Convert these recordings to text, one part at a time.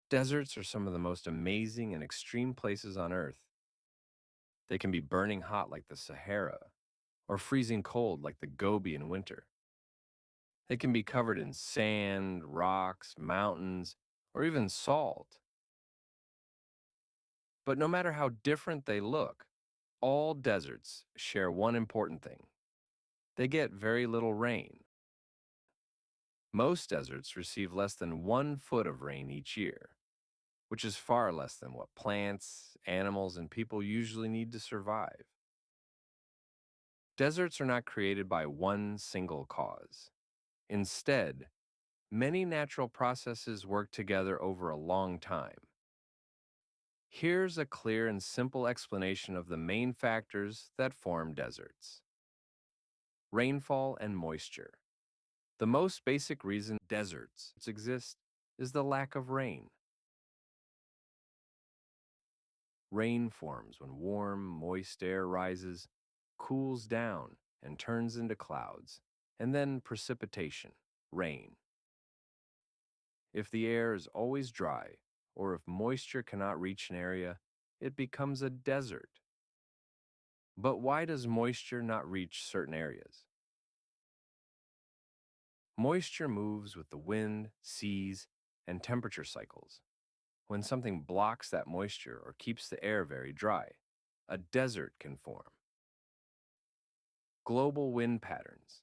Deserts are some of the most amazing and extreme places on Earth. They can be burning hot like the Sahara, or freezing cold like the Gobi in winter. They can be covered in sand, rocks, mountains, or even salt. But no matter how different they look, all deserts share one important thing. They get very little rain. Most deserts receive less than 1 foot of rain each year, which is far less than what plants, animals, and people usually need to survive. Deserts are not created by one single cause. Instead, many natural processes work together over a long time. Here's a clear and simple explanation of the main factors that form deserts: rainfall and moisture. The most basic reason deserts exist is the lack of rain. Rain forms when warm, moist air rises, cools down, and turns into clouds, and then precipitation, rain. If the air is always dry, or if moisture cannot reach an area, it becomes a desert. But why does moisture not reach certain areas? Moisture moves with the wind, seas, and temperature cycles. When something blocks that moisture or keeps the air very dry, a desert can form. Global wind patterns.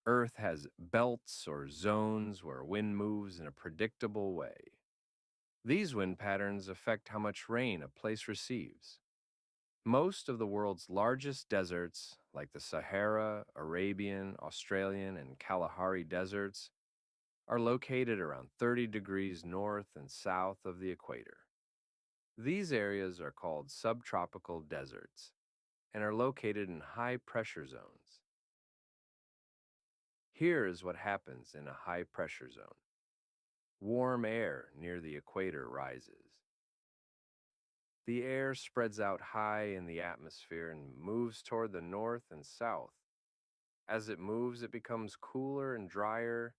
Earth has belts or zones where wind moves in a predictable way. These wind patterns affect how much rain a place receives. Most of the world's largest deserts, like the Sahara, Arabian, Australian, and Kalahari deserts, are located around 30 degrees north and south of the equator. These areas are called subtropical deserts and are located in high pressure zones. Here is what happens in a high pressure zone. Warm air near the equator rises. The air spreads out high in the atmosphere and moves toward the north and south. As it moves, it becomes cooler and drier.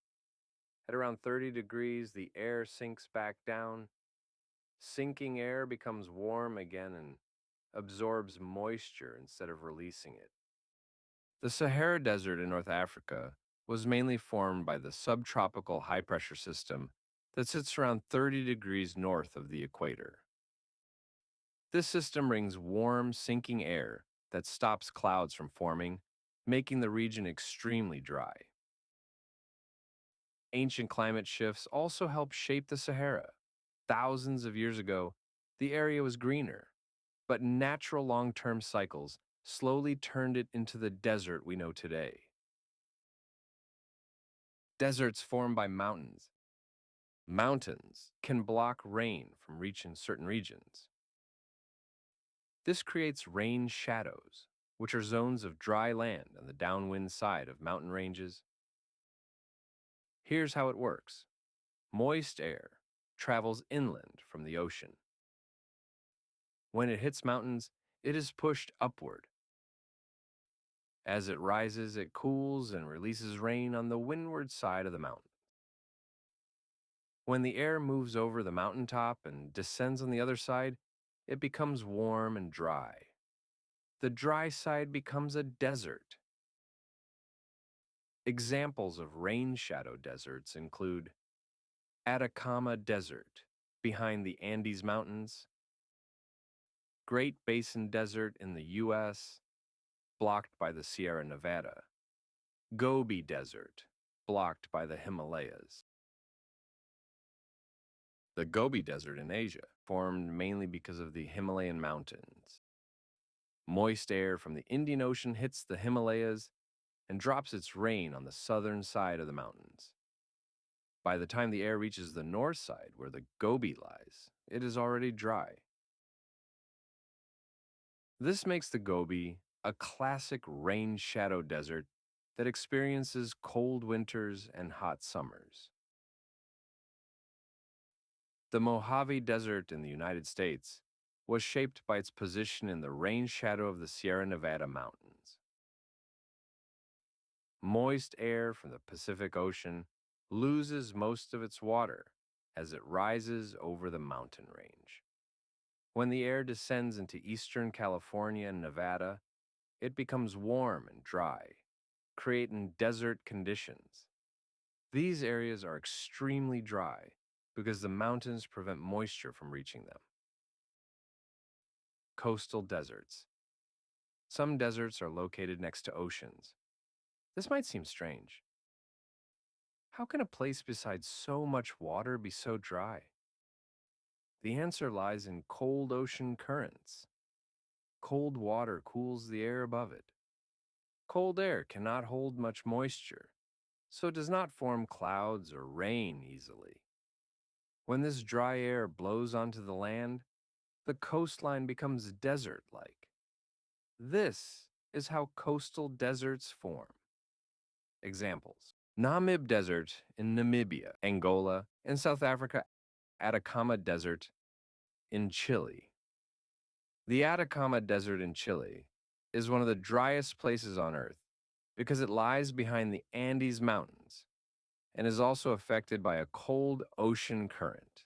At around 30 degrees, the air sinks back down. Sinking air becomes warm again and absorbs moisture instead of releasing it. The Sahara Desert in North Africa was mainly formed by the subtropical high pressure system that sits around 30 degrees north of the equator. This system brings warm, sinking air that stops clouds from forming, making the region extremely dry. Ancient climate shifts also helped shape the Sahara. Thousands of years ago, the area was greener, but natural long-term cycles slowly turned it into the desert we know today. Deserts formed by mountains. Mountains can block rain from reaching certain regions. This creates rain shadows, which are zones of dry land on the downwind side of mountain ranges. Here's how it works. Moist air travels inland from the ocean. When it hits mountains, it is pushed upward. As it rises, it cools and releases rain on the windward side of the mountain. When the air moves over the mountaintop and descends on the other side, it becomes warm and dry. The dry side becomes a desert. Examples of rain shadow deserts include Atacama Desert, behind the Andes Mountains; Great Basin Desert in the U.S., blocked by the Sierra Nevada; Gobi Desert, blocked by the Himalayas. The Gobi Desert in Asia, formed mainly because of the Himalayan mountains. Moist air from the Indian Ocean hits the Himalayas and drops its rain on the southern side of the mountains. By the time the air reaches the north side, where the Gobi lies, it is already dry. This makes the Gobi a classic rain shadow desert that experiences cold winters and hot summers. The Mojave Desert in the United States was shaped by its position in the rain shadow of the Sierra Nevada mountains. Moist air from the Pacific Ocean loses most of its water, as it rises over the mountain range. When the air descends into eastern California and Nevada, it becomes warm and dry, creating desert conditions. These areas are extremely dry because the mountains prevent moisture from reaching them. Coastal deserts. Some deserts are located next to oceans. This might seem strange. How can a place beside so much water be so dry? The answer lies in cold ocean currents. Cold water cools the air above it. Cold air cannot hold much moisture, so it does not form clouds or rain easily. When this dry air blows onto the land, the coastline becomes desert-like. This is how coastal deserts form. Examples: Namib Desert in Namibia, Angola, and South Africa, Atacama Desert in Chile. The Atacama Desert in Chile is one of the driest places on Earth because it lies behind the Andes Mountains and is also affected by a cold ocean current.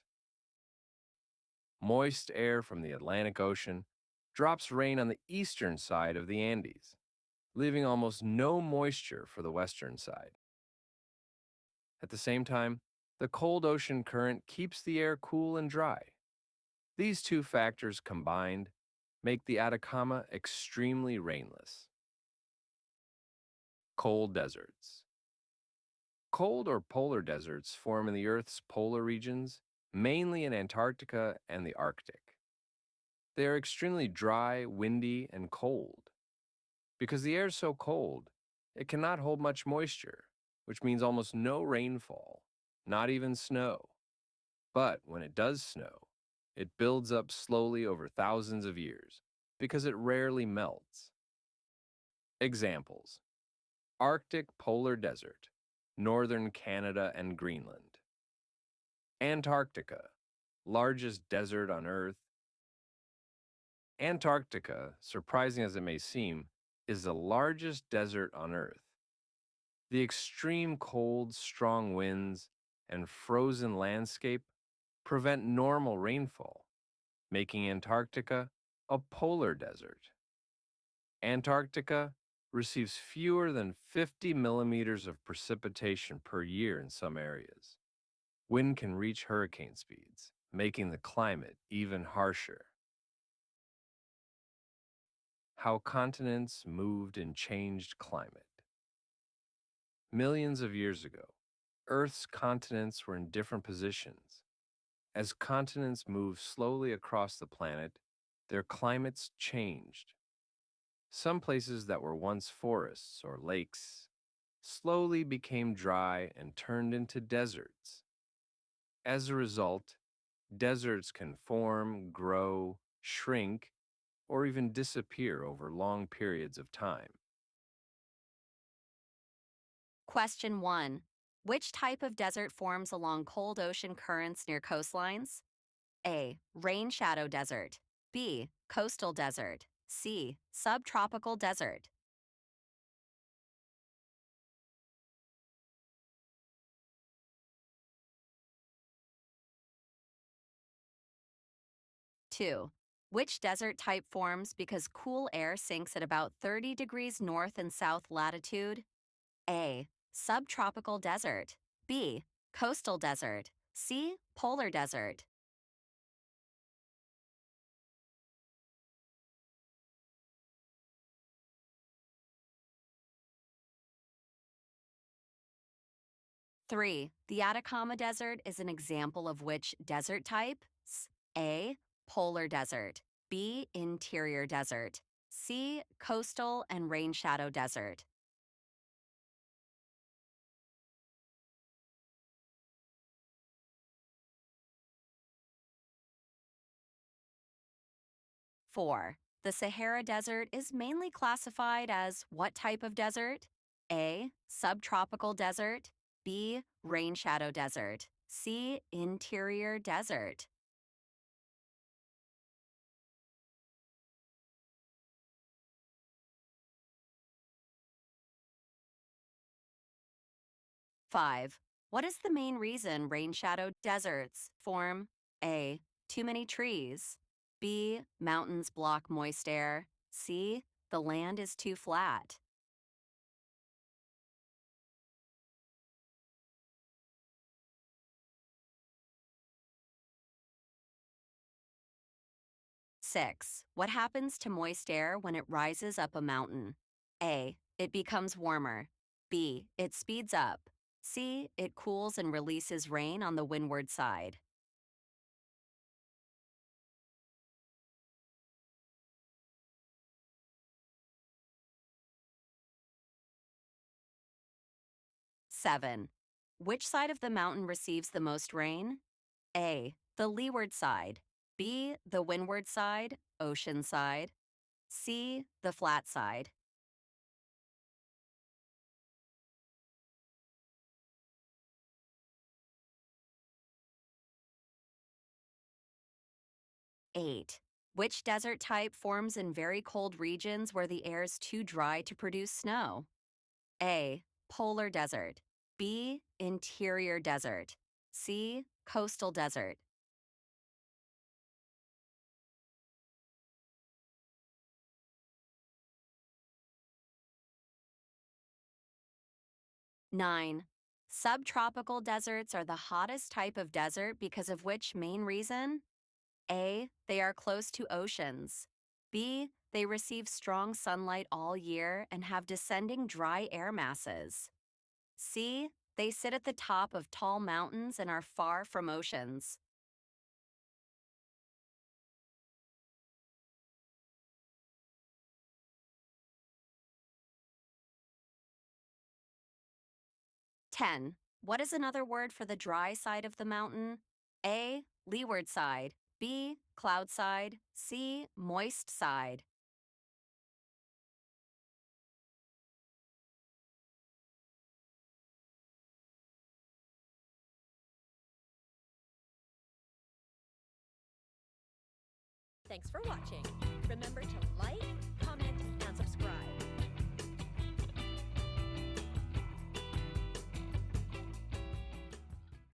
Moist air from the Atlantic Ocean drops rain on the eastern side of the Andes, leaving almost no moisture for the western side. At the same time, the cold ocean current keeps the air cool and dry. These two factors combined make the Atacama extremely rainless. Cold deserts. Cold or polar deserts form in the Earth's polar regions, mainly in Antarctica and the Arctic. They are extremely dry, windy, and cold. Because the air is so cold, it cannot hold much moisture, which means almost no rainfall, not even snow. But when it does snow, it builds up slowly over thousands of years because it rarely melts. Examples: Arctic polar desert, northern Canada and Greenland. Antarctica, largest desert on Earth. Antarctica, surprising as it may seem, is the largest desert on Earth. The extreme cold, strong winds, and frozen landscape prevent normal rainfall, making Antarctica a polar desert. Antarctica receives fewer than 50 millimeters of precipitation per year in some areas. Wind can reach hurricane speeds, making the climate even harsher. How continents moved and changed climate. Millions of years ago, Earth's continents were in different positions. As continents moved slowly across the planet, their climates changed. Some places that were once forests or lakes slowly became dry and turned into deserts. As a result, deserts can form, grow, shrink, or even disappear over long periods of time. Question 1. Which type of desert forms along cold ocean currents near coastlines? A. Rain shadow desert. B. Coastal desert. C. Subtropical desert. Two. Which desert type forms because cool air sinks at about 30 degrees north and south latitude? A. Subtropical desert. B. Coastal desert. C. Polar desert. 3. The Atacama Desert is an example of which desert type? A. Polar desert. B. Interior desert. C. Coastal and rain shadow desert. Four. The Sahara Desert is mainly classified as what type of desert? A. Subtropical desert. B. Rain shadow desert. C. Interior desert. 5. What is the main reason rain shadowed deserts form? A. Too many trees. B. Mountains block moist air. C. The land is too flat. 6. What happens to moist air when it rises up a mountain? A. It becomes warmer. B. It speeds up. C. It cools and releases rain on the windward side. 7. Which side of the mountain receives the most rain? A. The leeward side. B. The windward side, ocean side. C. The flat side. 8. Which desert type forms in very cold regions where the air is too dry to produce snow? A. Polar desert. B. Interior desert. C. Coastal desert. 9. Subtropical deserts are the hottest type of desert because of which main reason? A. They are close to oceans. B. They receive strong sunlight all year and have descending dry air masses. C. They sit at the top of tall mountains and are far from oceans. 10. What is another word for the dry side of the mountain? A. Leeward side. B. Cloud side. C. Moist side. Thanks for watching. Remember to like,